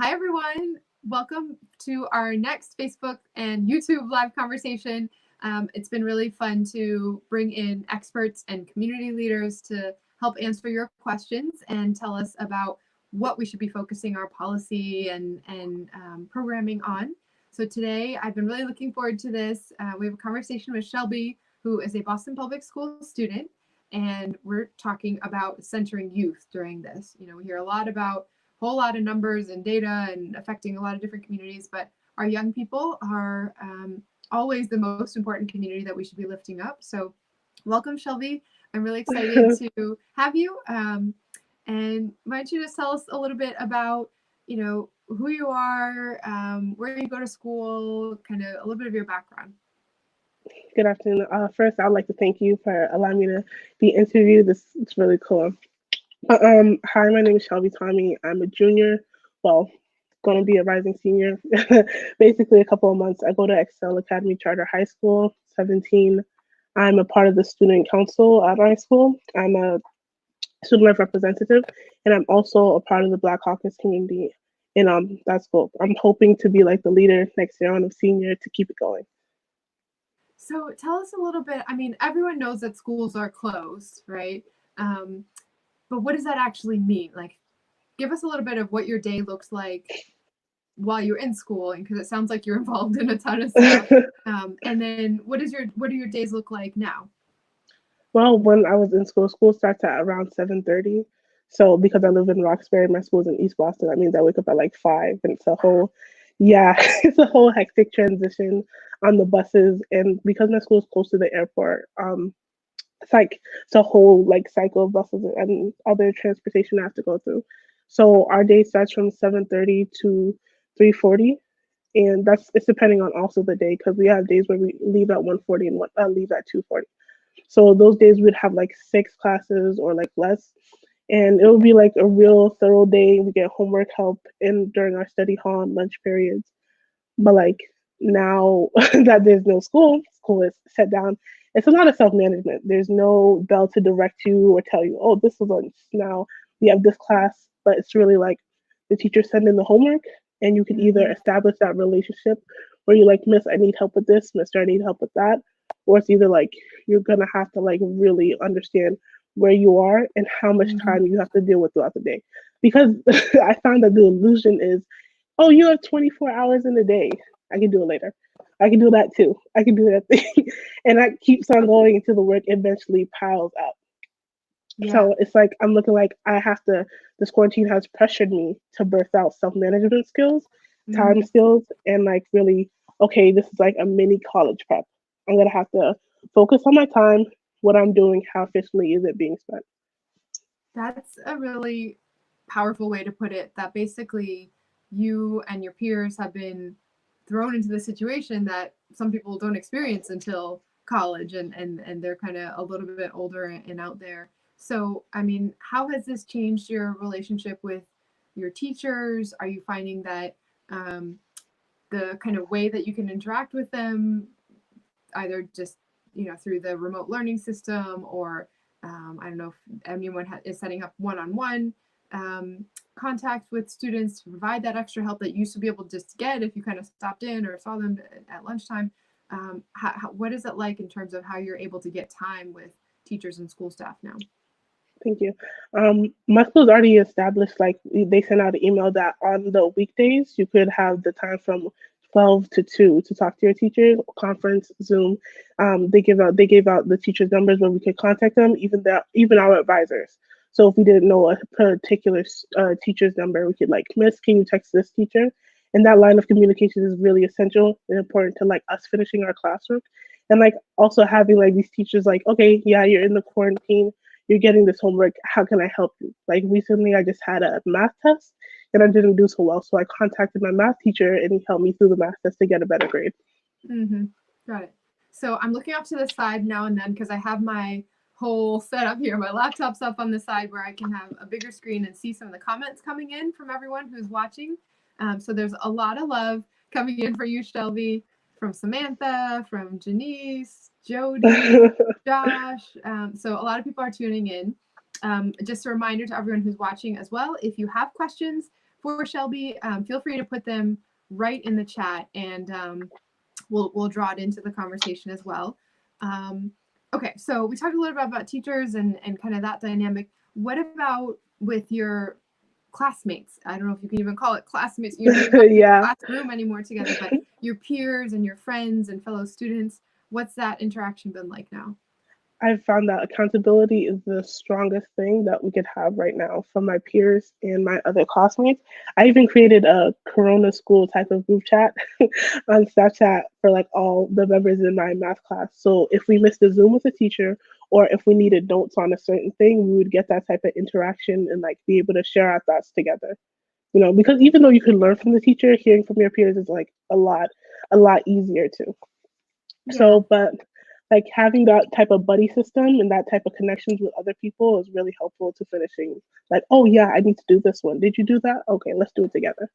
Hi, everyone. Welcome to our next Facebook and YouTube live conversation. It's been really fun to bring in experts and community leaders to help answer your questions and tell us about what we should be focusing our policy and programming on. So today, I've been really looking forward to this. We have a conversation with Shelby, who is a Boston Public School student, and we're talking about centering youth during this. You know, we hear a lot about whole lot of numbers and data and affecting a lot of different communities, but our young people are always the most important community that we should be lifting up. So welcome, Shelby. I'm really excited to have you. And why don't you just tell us a little bit about, who you are, where you go to school, kind of a little bit of your background. Good afternoon. First, I'd like to thank you for allowing me to be interviewed. It's really cool. Hi, my name is Shelby Tommy. I'm a junior. Well, going to be a rising senior. Basically, a couple of months. I go to Excel Academy Charter High School. 17. I'm a part of the student council at my school. I'm a student life representative, and I'm also a part of the Black Caucus community in that school. I'm hoping to be like the leader next year when I'm senior to keep it going. So tell us a little bit. I mean, everyone knows that schools are closed, right? But what does that actually mean? Like, give us a little bit of what your day looks like while you're in school, and because it sounds like you're involved in a ton of stuff. And then what do your days look like now? Well, when I was in school, school starts at around 7:30. So because I live in Roxbury, my school's in East Boston, that means I wake up at like 5, and it's a whole, yeah, it's a whole hectic transition on the buses. And because my school is close to the airport, it's like it's a whole like cycle of buses and other transportation I have to go through. So our day starts from 7:30 to 3:40, and it's depending on also the day because we have days where we leave at 1:40 and leave at 2:40. So those days we'd have like 6 classes or like less. And it would be like a real thorough day. We get homework help in during our study hall and lunch periods. But like now that there's no school, school is set down. It's a lot of self-management. There's no bell to direct you or tell you, oh, this is lunch. Now we have this class. But it's really like the teacher send in the homework and you can either Mm-hmm. establish that relationship where you're like, Miss, I need help with this, Mister, I need help with that. Or it's either like you're gonna have to like really understand where you are and how much Mm-hmm. time you have to deal with throughout the day. Because I found that the illusion is, oh, you have 24 hours in a day. I can do it later. I can do that too. I can do that thing. And that keeps on going until the work eventually piles up. Yeah. So it's like I'm looking like this quarantine has pressured me to birth out self management skills, time Mm-hmm. skills, and like really, okay, this is like a mini college prep. I'm gonna have to focus on my time, what I'm doing, how efficiently is it being spent. That's a really powerful way to put it. That basically you and your peers have been thrown into the situation that some people don't experience until college, and they're kind of a little bit older and out there. So, I mean, how has this changed your relationship with your teachers? Are you finding that um, the kind of way that you can interact with them, either just through the remote learning system, or I don't know if anyone is setting up one-on-one contact with students to provide that extra help that you used to be able to just get if you kind of stopped in or saw them at lunchtime. What is it like in terms of how you're able to get time with teachers and school staff now? Thank you. My school's already established, like, they sent out an email that on the weekdays, you could have the time from 12 to 2 to talk to your teacher, conference, Zoom. They gave out the teachers' numbers where we could contact them, even our advisors. So if we didn't know a particular teacher's number, we could like, Miss, can you text this teacher? And that line of communication is really essential and important to like us finishing our classwork. And like also having like these teachers like, okay, yeah, you're in the quarantine, you're getting this homework. How can I help you? Like recently, I just had a math test and I didn't do so well. So I contacted my math teacher and he helped me through the math test to get a better grade. Mm-hmm. Got it. So I'm looking off to the side now and then because I have my whole setup here. My laptop's up on the side where I can have a bigger screen and see some of the comments coming in from everyone who's watching. So there's a lot of love coming in for you, Shelby, from Samantha, from Janice, Jody, Josh. So a lot of people are tuning in. Just a reminder to everyone who's watching as well, if you have questions, for Shelby, feel free to put them right in the chat, and we'll draw it into the conversation as well. Okay, so we talked a little bit about teachers and kind of that dynamic. What about with your classmates? I don't know if you can even call it classmates. You're not in the classroom anymore together, but your peers and your friends and fellow students. What's that interaction been like now? I've found that accountability is the strongest thing that we could have right now from my peers and my other classmates. I even created a Corona school type of group chat on Snapchat for like all the members in my math class. So if we missed a Zoom with a teacher or if we needed notes on a certain thing, we would get that type of interaction and like be able to share our thoughts together. You know, because even though you can learn from the teacher, hearing from your peers is like a lot easier too. Yeah. So, but like having that type of buddy system and that type of connections with other people is really helpful to finishing. Like, oh yeah, I need to do this one. Did you do that? Okay, let's do it together.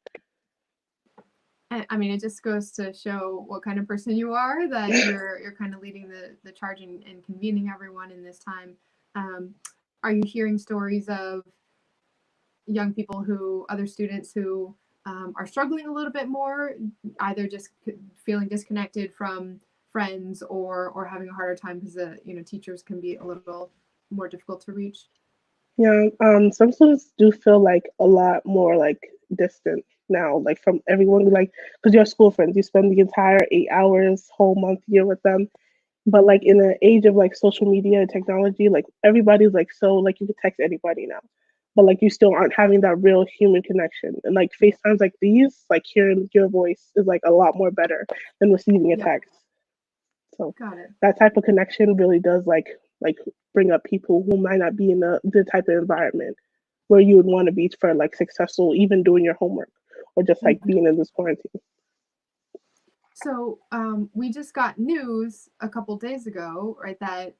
I mean, it just goes to show what kind of person you are, that you're kind of leading the charge and convening everyone in this time. Are you hearing stories of young people other students who are struggling a little bit more, either just feeling disconnected from friends or having a harder time because teachers can be a little more difficult to reach? Yeah, some students do feel like a lot more like distant now, like from everyone, like because you're school friends, you spend the entire 8 hours, whole month, year with them. But like in the age of like social media and technology, like everybody's like so like you can text anybody now, but like you still aren't having that real human connection. And like FaceTimes like these, like hearing your voice is like a lot more better than receiving a text. So Got it. that type of connection really does like bring up people who might not be in the type of environment where you would want to be for like successful, even doing your homework or just like being in this quarantine. So we just got news a couple days ago, right, that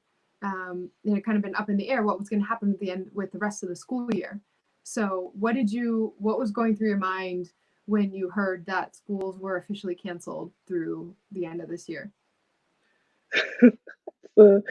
it had kind of been up in the air what was going to happen at the end with the rest of the school year. So what was going through your mind when you heard that schools were officially canceled through the end of this year? So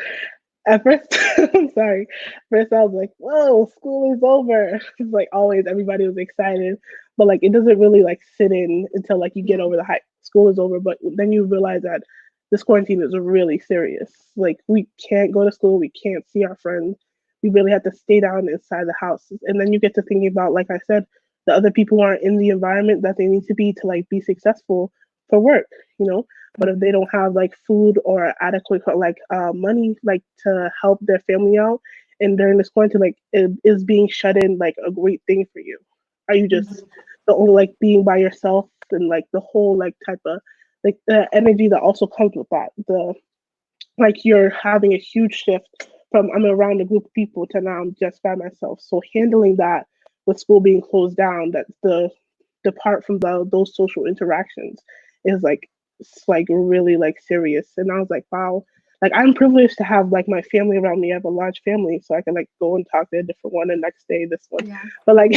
at first, I'm sorry. First, I was like, "Whoa, school is over!" It's like always, everybody was excited, but like it doesn't really like sit in until like you get over the hype. School is over, but then you realize that this quarantine is really serious. Like we can't go to school, we can't see our friends. We really have to stay down inside the house, and then you get to thinking about, like I said, the other people aren't in the environment that they need to be to like be successful for work. You know, but if they don't have like food or adequate like money like to help their family out, and during this quarantine, like is being shut in like a great thing for you? Are you just the only like being by yourself and like the whole like type of like the energy that also comes with that, the like you're having a huge shift from I'm around a group of people to now I'm just by myself. So handling that with school being closed down, that the depart from those social interactions is like it's like really like serious. And I was like, wow, like I'm privileged to have like my family around me. I have a large family, so I can like go and talk to a different one, and next day this one. Yeah. But like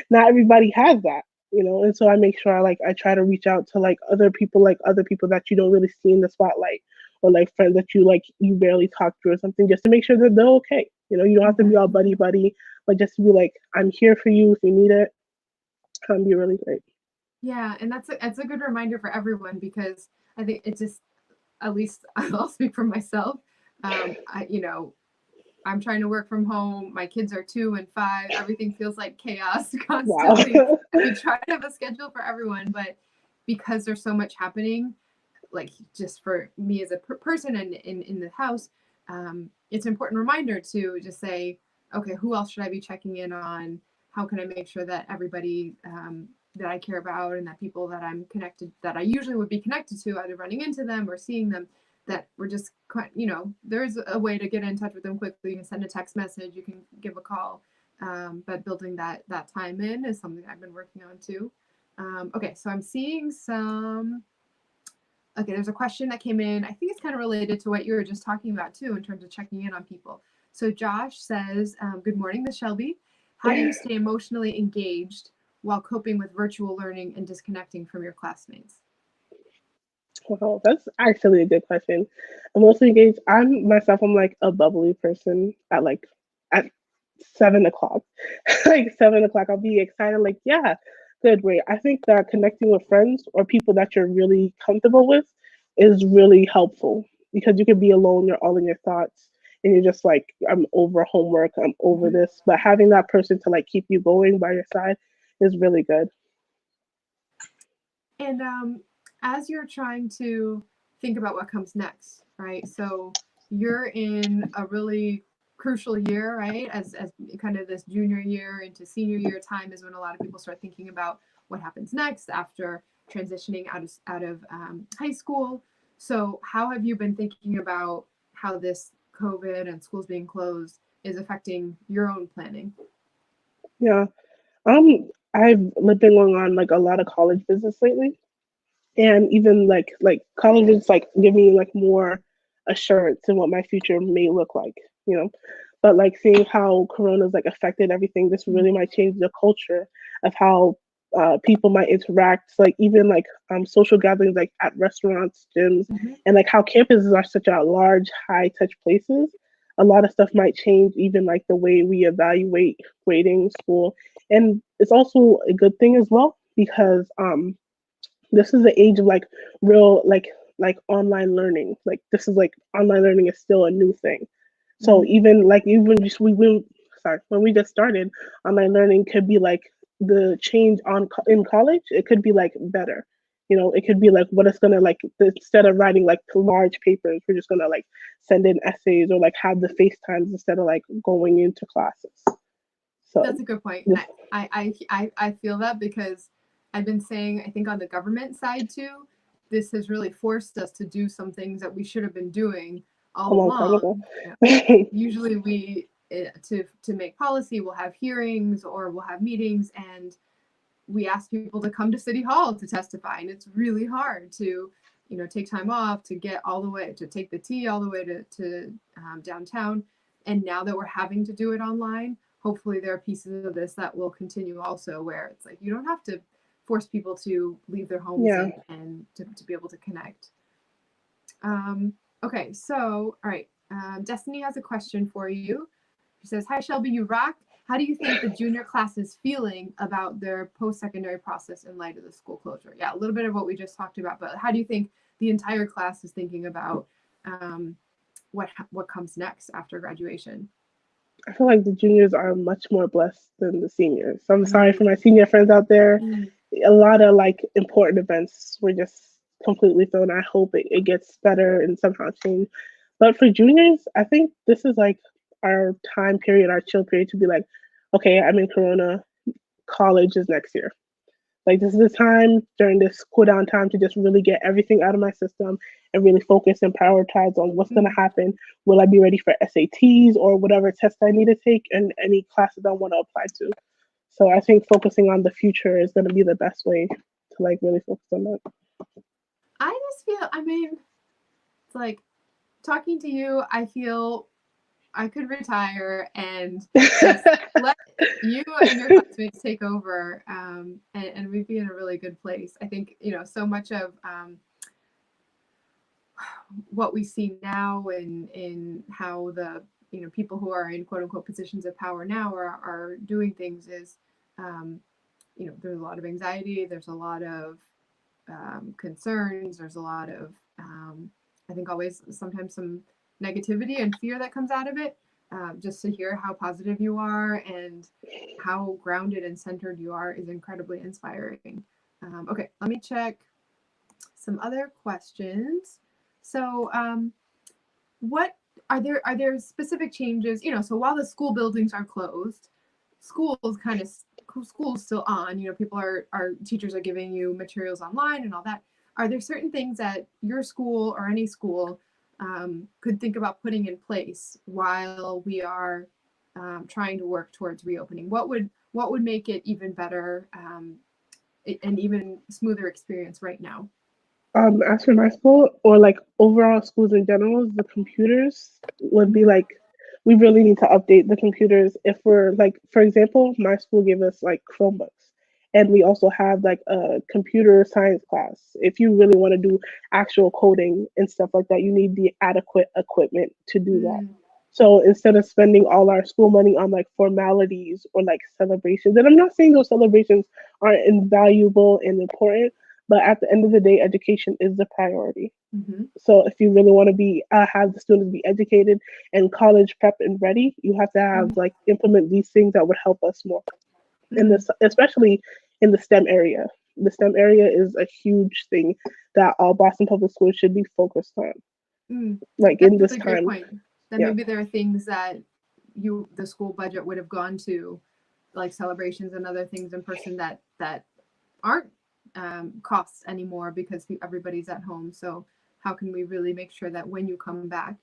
not everybody has that, you know. And so I make sure I try to reach out to like other people that you don't really see in the spotlight, or like friends that you barely talk to or something, just to make sure that they're okay. You know, you don't have to be all buddy buddy, but just to be like, I'm here for you if you need it. Can be really great. Yeah, and that's a good reminder for everyone, because I think it just, at least I'll speak for myself. I'm trying to work from home. My kids are 2 and 5. Everything feels like chaos constantly. Wow. We try to have a schedule for everyone, but because there's so much happening, like just for me as a person and in the house, it's an important reminder to just say, okay, who else should I be checking in on? How can I make sure that everybody that I care about and that people that I'm connected, that I usually would be connected to, either running into them or seeing them, that we're just, there's a way to get in touch with them quickly. You can send a text message, you can give a call, but building that time in is something I've been working on too. Okay, so I'm seeing okay, there's a question that came in. I think it's kind of related to what you were just talking about too, in terms of checking in on people. So Josh says, good morning, Miss Shelby. How do you stay emotionally engaged while coping with virtual learning and disconnecting from your classmates? Well, that's actually a good question. I'm mostly engaged. I'm like a bubbly person at 7 o'clock. Like 7 o'clock, I'll be excited, like, yeah, Good, great. I think that connecting with friends or people that you're really comfortable with is really helpful because you can be alone, you're all in your thoughts, and you're just like, I'm over homework, I'm over Mhm. this. But having that person to like keep you going by your side is really good. And as you're trying to think about what comes next, right? So you're in a really crucial year, right? As kind of this junior year into senior year time is when a lot of people start thinking about what happens next after transitioning out of high school. So how have you been thinking about how this COVID and schools being closed is affecting your own planning? Yeah. I've been going on like a lot of college visits lately, and even like colleges like give me like more assurance in what my future may look like, you know. But like seeing how corona's like affected everything, this really might change the culture of how people might interact, like even like social gatherings like at restaurants, gyms, Mm-hmm. and like how campuses are such a large high touch places. A lot of stuff might change, even like the way we evaluate grading school. And it's also a good thing as well because this is the age of like real like online learning. Like this is like online learning is still a new thing. So Mm-hmm. even just when we just started, online learning could be like the change in college. It could be like better. You know, it could be like what it's gonna like instead of writing like large papers, we're just gonna like send in essays or like have the FaceTimes instead of like going into classes. So That's a good point, and this, I feel that because I've been saying I think on the government side too, this has really forced us to do some things that we should have been doing a all long time ago. along. Usually, we to make policy, we'll have hearings or we'll have meetings, and we ask people to come to City Hall to testify, and it's really hard to take time off to get all the way to take the T all the way to downtown. And now that we're having to do it online, hopefully there are pieces of this that will continue also, where it's like you don't have to force people to leave their homes Yeah. and to be able to connect. Okay, so all right, Destiny has a question for you. She says, "Hi Shelby, you rock. How do you think the junior class is feeling about their post-secondary process in light of the school closure?" Yeah, a little bit of what we just talked about, but how do you think the entire class is thinking about what comes next after graduation? I feel like the juniors are much more blessed than the seniors. So I'm sorry Mm, for my senior friends out there. mm, A lot of like important events were just completely thrown. I hope it gets better and somehow changed. But for juniors, I think this is like our time period, our chill period to be like, okay, I'm in Corona. College is next year. Like this is the time during this cool down time to just really get everything out of my system and really focus and prioritize on what's going to mm. happen. Will I be ready for SATs or whatever test I need to take and any classes I want to apply to? So I think focusing on the future is going to be the best way to like really focus on that. I just feel, I mean, it's like talking to you, I feel I could retire and just let you and your classmates take over, and we'd be in a really good place. I think so much of what we see now in how the people who are in quote unquote positions of power now are doing things is there's a lot of anxiety, there's a lot of concerns, there's a lot of I think always sometimes some negativity and fear that comes out of it. Just to hear how positive you are and how grounded and centered you are is incredibly inspiring. Okay, let me check some other questions. So, what are there specific changes? So while the school buildings are closed, schools kind of school's still on. People are teachers are giving you materials online and all that. Are there certain things that your school or any school could think about putting in place while we are trying to work towards reopening? What would make it even better, an even smoother experience right now? As for my school or like overall schools in general, the computers would be Mhm. like we really need to update the computers. If we're like, for example, my school gave us like Chromebooks, and we also have like a computer science class. If you really want to do actual coding and stuff like that, you need the adequate equipment to do that. Mm. So instead of spending all our school money on like formalities or like celebrations, and I'm not saying those celebrations aren't invaluable and important, but at the end of the day, education is the priority. Mm-hmm. So if you really want to be have the students be educated and college prep and ready, you have to have like implement these things that would help us more in Mm-hmm. this, especially in the STEM area. The STEM area is a huge thing that all Boston public schools should be focused on, like That's in a this really great time. point. That Yeah. maybe there are things that the school budget would have gone to, like celebrations and other things in person that aren't costs anymore because everybody's at home. So how can we really make sure that when you come back,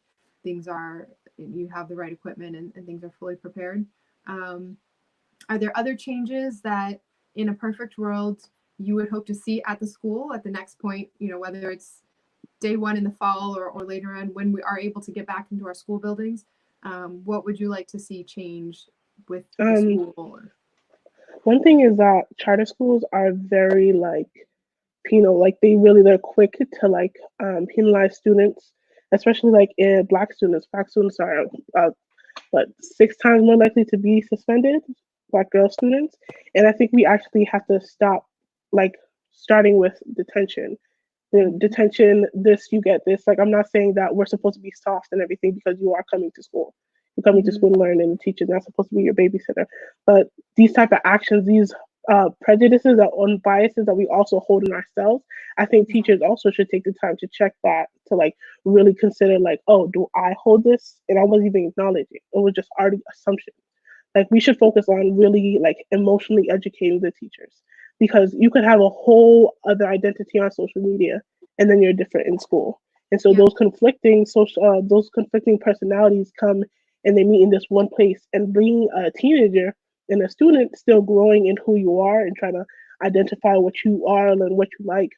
you have the right equipment and things are fully prepared? Um, are there other changes that in a perfect world you would hope to see at the school at the next point, whether it's day one in the fall or later on when we are able to get back into our school buildings? What would you like to see change with the Um, school? One thing is that charter schools are very like penal, like they're quick to like penalize students, especially like black students. Black students are what 6 times more likely to be suspended, black girl students. And I think we actually have to stop like starting with detention. The Mm-hmm. detention, this you get this. Like I'm not saying that we're supposed to be soft and everything because you are coming to school. You're coming to Mm-hmm. school to learn, and the teacher's not supposed to be your babysitter. But these type of actions, these prejudices and biases that we also hold in ourselves, I think Yeah. teachers also should take the time to check that, to like really consider like, oh, do I hold this? And I wasn't even acknowledging. It was just already assumption. Like we should focus on really like emotionally educating the teachers, because you could have a whole other identity on social media and then you're different in school. And so Yeah. those conflicting personalities come and they meet in this one place. And being a teenager and a student still growing in who you are and trying to identify what you are and what you like,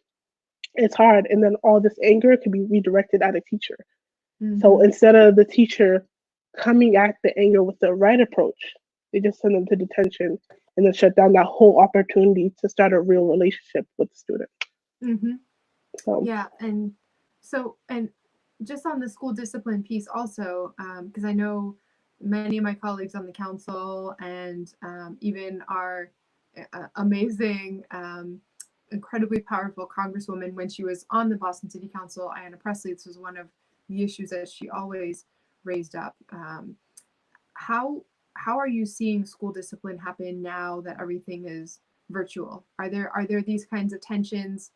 it's hard. And then all this anger can be redirected at a teacher. So Mm-hmm. instead of the teacher coming at the anger with the right approach, they just send them to detention and then shut down that whole opportunity to start a real relationship with the student. Mm-hmm. So, Yeah. And just on the school discipline piece also, because I know many of my colleagues on the council and even our amazing, incredibly powerful Congresswoman when she was on the Boston City Council, Ayanna Pressley, this was one of the issues that she always raised up. How how are you seeing school discipline happen now that everything is virtual? Are there these kinds of tensions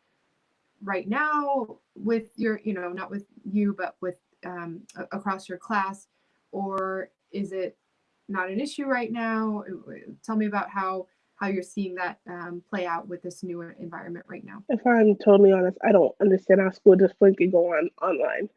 right now with your, not with you, but with across your class, or is it not an issue right now? Tell me about how you're seeing that play out with this new environment right now. if I'm totally honest, I don't understand how school discipline can go on online.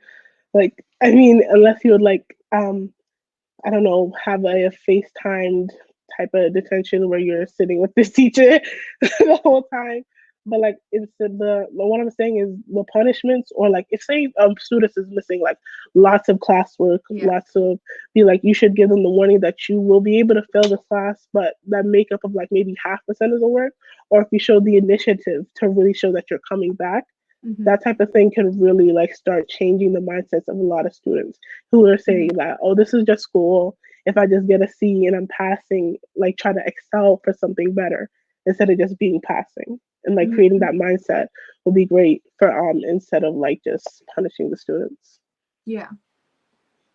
Like, I mean, unless you would like, I don't know, have a FaceTimed type of detention where you're sitting with this teacher the whole time. But like instead, the what I'm saying is the punishments, or like if say students is missing like lots of classwork, Yeah. lots of be like you should give them the warning that you will be able to fail this class, but that makeup of like maybe 0.5% of the work, or if you show the initiative to really show that you're coming back, Mm-hmm. that type of thing can really like start changing the mindsets of a lot of students who are Mm-hmm. saying that, oh, this is just school. If I just get a C and I'm passing, like try to excel for something better instead of just being passing. And like creating Mm-hmm. that mindset will be great for instead of like just punishing the students. Yeah.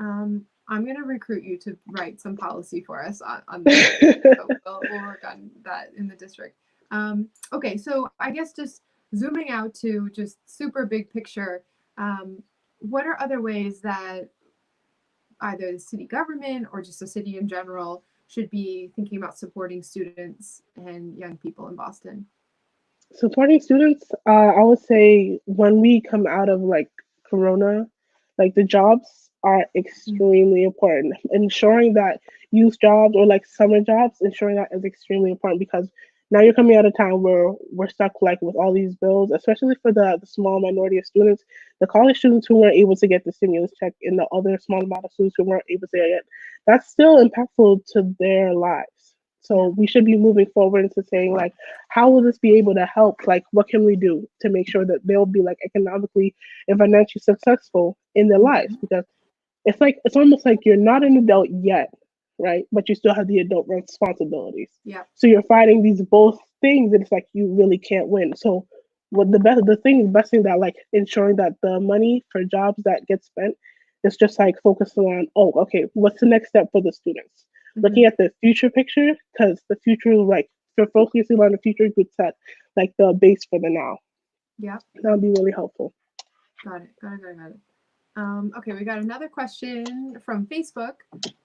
I'm going to recruit you to write some policy for us on this. We'll work on that in the district. Okay, so I guess just zooming out to just super big picture, what are other ways that either the city government or just the city in general should be thinking about supporting students and young people in Boston? Supporting students, I would say when we come out of like Corona, like the jobs are Mm-hmm. extremely important. Ensuring that youth jobs or like summer jobs, ensuring that is extremely important, because now you're coming out of time where we're stuck like with all these bills, especially for the small minority of students, the college students who weren't able to get the stimulus check, and the other small amount of students who weren't able to get it. That's still impactful to their lives. Yeah. So we should be moving forward into saying like, how will this be able to help? Like, what can we do to make sure that they'll be like economically and financially successful in their lives? Mm-hmm. Because it's almost like you're not an adult yet, right? But you still have the adult responsibilities. Yeah. So you're fighting these both things, and it's like you really can't win. So what the best thing that like ensuring that the money for jobs that get spent is just like focusing on, oh, okay, what's the next step for the students? Hmm. Looking at the future picture, because the future, like, if you're focusing on the future, you could set like the base for the now. Yeah. That would be really helpful. Got it. Got it. Got it. Got it. Okay, we got another question from Facebook.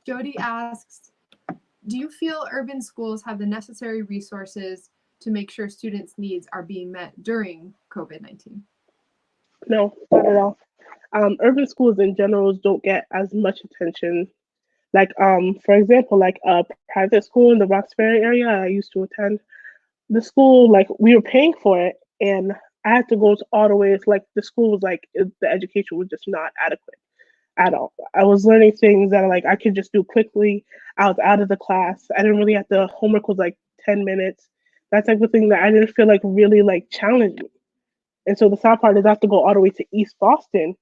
Jody asks, do you feel urban schools have the necessary resources to make sure students' needs are being met during COVID-19? No, not at all. Urban schools in general don't get as much attention. Like, for example, like a private school in the Roxbury area I used to attend, the school, like, we were paying for it, and I had to go to all the way. It's like the school was like, the education was just not adequate at all. I was learning things that like I could just do quickly. I was out of the class. I didn't really have to, homework was like 10 minutes. That type of thing that I didn't feel like really like challenged me. And so the sad part is I have to go all the way to East Boston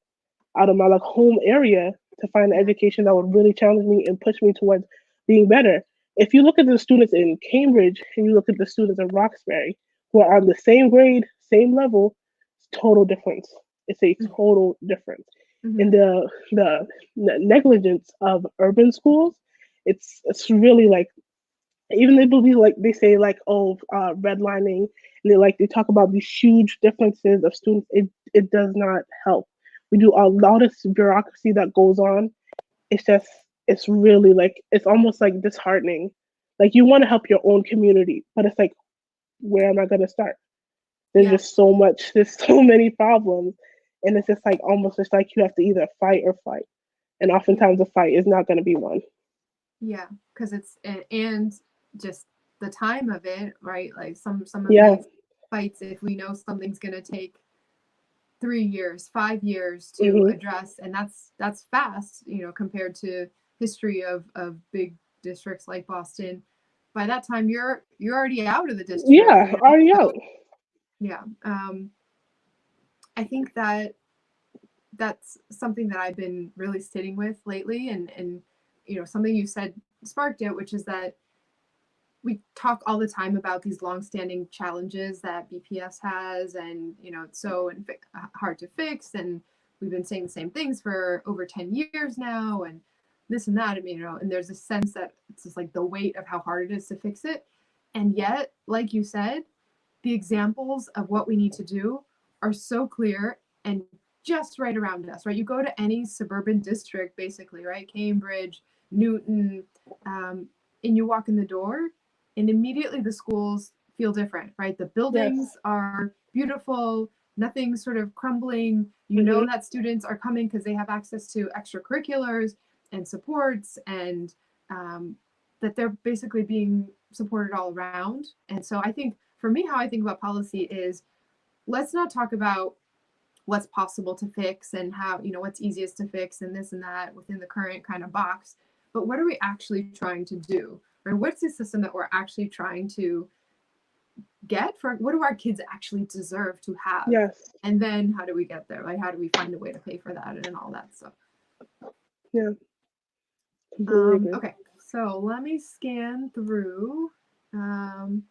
out of my like home area to find an Yeah. education that would really challenge me and push me towards being better. If you look at the students in Cambridge and you look at the students in Roxbury who are on the same grade, same level, it's total difference. It's a total difference. Mm-hmm. And the negligence of urban schools, it's really like, even they believe, like they say like, oh, redlining, and they talk about these huge differences of students. It does not help. We do a lot of bureaucracy that goes on. It's just, it's really like, it's almost like disheartening. Like, you want to help your own community, but it's like, where am I going to start? There's Yeah. just so much. There's so many problems, and it's just like, almost just like you have to either fight or fight, and Yeah. oftentimes the fight is not going to be won. Yeah. Because and just the time of it, right? Like some of Yeah. these fights, if we know something's gonna take 3 years, 5 years to Hmm. address, and that's fast, compared to history of big districts like Boston. By that time, you're already out of the district, Yeah. Already So out. yeah, I think that that's something that I've been really sitting with lately, and something you said sparked it, which is that we talk all the time about these longstanding challenges that BPS has, and it's so hard to fix, and we've been saying the same things for over 10 years now, and this and that. I mean, and there's a sense that it's just like the weight of how hard it is to fix it, and yet, like you said, the examples of what we need to do are so clear and just right around us, right? You go to any suburban district, basically, right? Cambridge, Newton, and you walk in the door, and immediately the schools feel different, right? The Yes. buildings are beautiful, nothing's sort of crumbling. You know Hmm. that students are coming because they have access to extracurriculars and supports, and that they're basically being supported all around. And so I think for me, how I think about policy is, let's not talk about what's possible to fix and how, what's easiest to fix and this and that within the current kind of box, but what are we actually trying to do? Or what's the system that we're actually trying to get for, what do our kids actually deserve to have? Yes. And then how do we get there? Like, how do we find a way to pay for that and all that stuff? Yeah. Completely agree. Okay, so let me scan through. Um,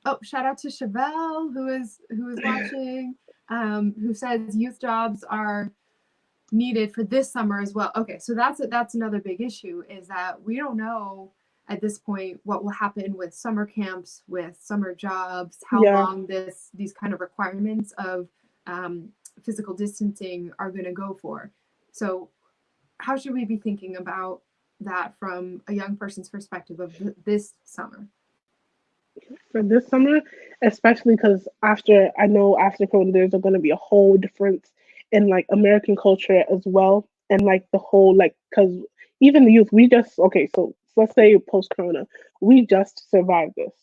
oh, shout out to Chevelle, who is watching, who says youth jobs are needed for this summer as well. Okay, so that's another big issue, is that we don't know at this point what will happen with summer camps, with summer jobs, how Yeah. long these kind of requirements of um, physical distancing are going to go for. So how should we be thinking about that from a young person's perspective of this summer? For this summer, especially because after, I know after COVID, there's going to be a whole difference in like American culture as well, and like the whole, like, because even the youth, we just, okay, so let's say post Corona, we just survived this.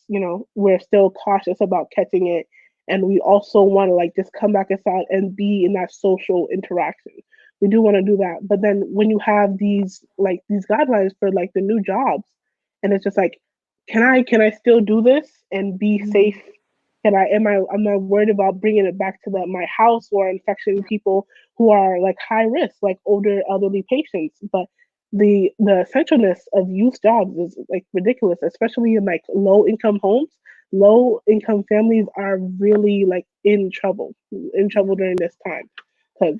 We're still cautious about catching it, and we also want to like just come back inside and be in that social interaction. We do want to do that, but then when you have these guidelines for like the new jobs, and it's just like, can I still do this and be Mm-hmm. safe Am I worried about bringing it back to my house or infecting Yeah. people who are like high risk, like older elderly patients? But the essentialness of youth jobs is like ridiculous, especially in like low income homes. Low income families are really like in Yeah. trouble during this time, because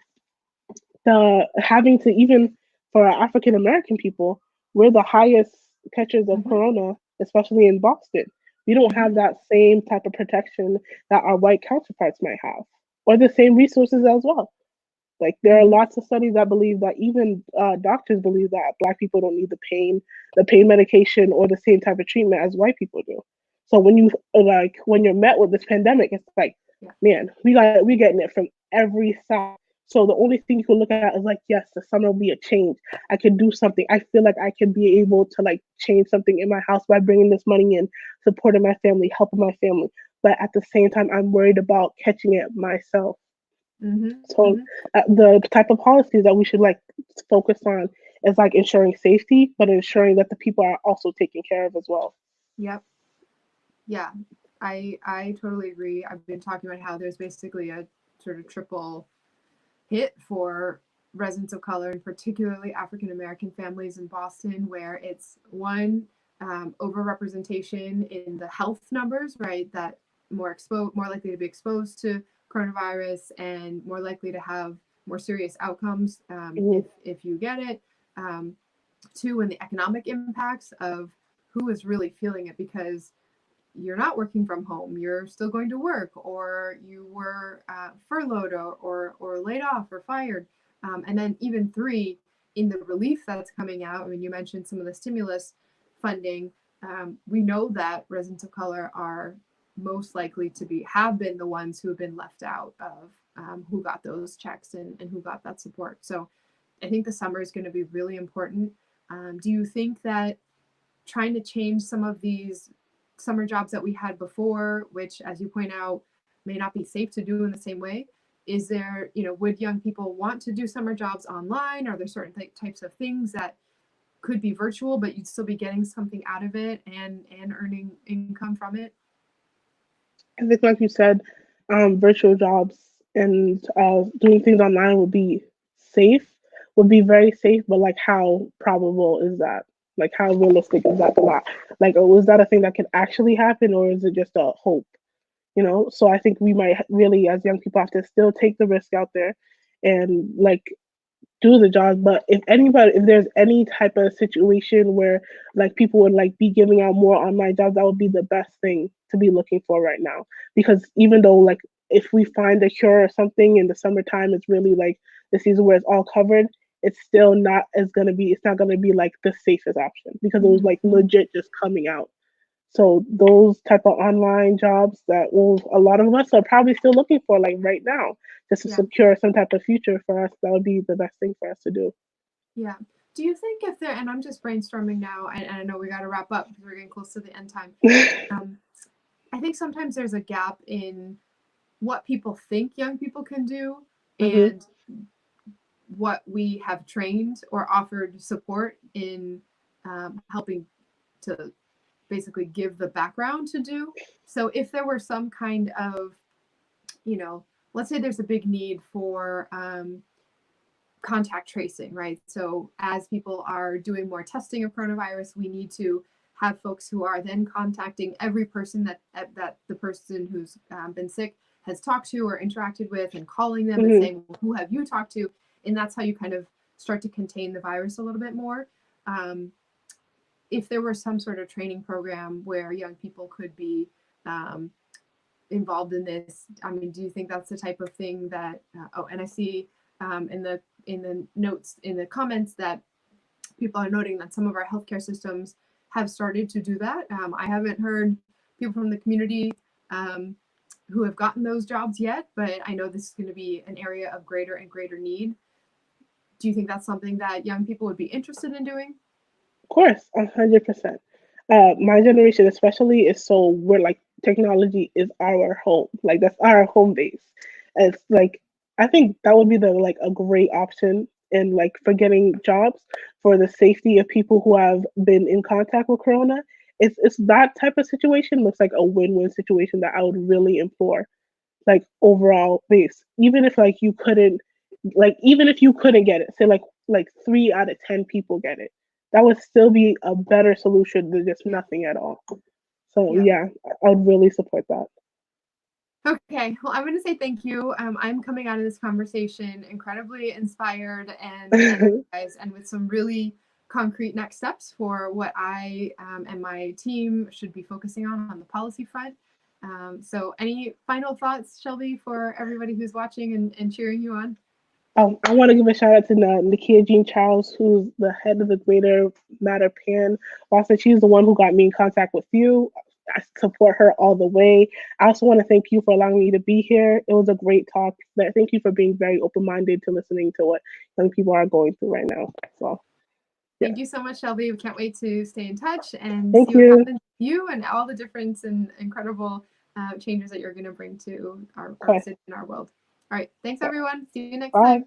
the having to, even for African American people, we're the highest catchers of Hmm. corona, especially in Boston. We don't Hmm. have that same type of protection that our white counterparts might have, or the same resources as well. Like there are Hmm. lots of studies that believe that even doctors believe that Black people don't need the pain medication, or the same type of treatment as white people do. So when you're met with this pandemic, it's like, Yeah. man, we getting it from every side. So the only thing you can look at is like, yes, the summer will be a change. I can do something. I feel like I can be able to like change something in my house by bringing this money in, supporting my family, helping my family. But at the same time, I'm worried about catching it myself. Hmm. So Hmm. the type of policies that we should like focus on is like ensuring safety, but ensuring that the people are also taken care of as well. Yep. Yeah. I totally agree. I've been talking about how there's basically a sort of triple hit for residents of color, and particularly African American families in Boston, where it's one, overrepresentation in the health numbers, right? That more likely to be exposed to coronavirus and more likely to have more serious outcomes, Mhm. if you get it. Um, Two, and the economic impacts of who is really feeling it, because you're not working from home, you're still going to work, or you were furloughed, or laid off or fired. And then even three, in the relief that's coming out, I mean, you mentioned some of the stimulus funding. We know that residents of color are most likely to have been the ones who have been left out of, who got those checks, and who got that support. So I think the summer is going to be really important. Do you think that trying to change some of these summer jobs that we had before, which, as you point out, may not be safe to do in the same way? Is there, would young people want to do summer jobs online? Are there certain types of things that could be virtual, but you'd still be getting something out of it, and earning income from it? I think, like you said, virtual jobs and doing things online would be very safe. But like, how probable is that? Like, how realistic is that? Like, oh, is that a thing that can actually happen, or is it just a hope? So I think we might really, as young people, have to still take the risk out there and like do the job. But if there's any type of situation where like people would like be giving out more online jobs, that would be the best thing to be looking for right now. Because even though like if we find a cure or something in the summertime, it's really like the season where it's all covered. It's not gonna be like the safest option, because it was Mm-hmm. like legit just coming out. So those type of online jobs that a lot of us are probably still looking for, like right now, just to Yeah. secure some type of future for us, that would be the best thing for us to do. Yeah. Do you think if there, and I'm just brainstorming now, and I know we got to wrap up because we're getting close to the end time. Um, I think sometimes there's a gap in what people think young people can do, Hmm. and what we have trained or offered support in, helping to basically give the background to do. So if there were some kind of, let's say there's a big need for, contact tracing, right? So as people are doing more testing of coronavirus, we need to have folks who are then contacting every person that the person who's, been sick has talked to or interacted with, and calling them and Hmm. saying, well, who have you talked to? And that's how you kind of start to contain the virus a little bit more. Um, if there were some sort of training program where young people could be, um, involved in this, I mean, do you think that's the type of thing that? Oh, and I see, in the notes, in the comments, that people are noting that some of our healthcare systems have started to do that. I haven't heard people from the community, um, who have gotten those jobs yet, but I know this is going to be an area of greater and greater need. Do you think that's something that young people would be interested in doing? Of course, 100%. My generation, especially, is so we're like technology is our home. Like that's our home base. It's like I think that would be the like a great option in like for getting jobs, for the safety of people who have been in contact with Corona, it's that type of situation looks like a win-win situation that I would really implore, like overall base. Even if like you couldn't, like even if you couldn't get it, say like 3 out of 10 people get it, that would still be a better solution than just Yeah. nothing at all. So Yeah. yeah, I would really support that. Okay, well, I'm going to say thank you. I'm coming out of this conversation incredibly inspired and energized, and with some really concrete next steps for what I and my team should be focusing on the policy front. So, any final thoughts, Shelby, for everybody who's watching and cheering you on? I want to give a shout out to Nakia Jean Charles, who's the head of the Greater Matter Pan. Also, she's the one who got me in contact with you. I support her all the way. I also want to thank you for allowing me to be here. It was a great talk. Thank you for being very open minded to listening to what young people are going through right now. So, yeah. Thank you so much, Shelby. We can't wait to stay in touch and Thank see what you. happens with you and all the difference and incredible changes that you're going to bring to our Okay. city and our world. All right. Thanks, everyone. See you next Bye. time.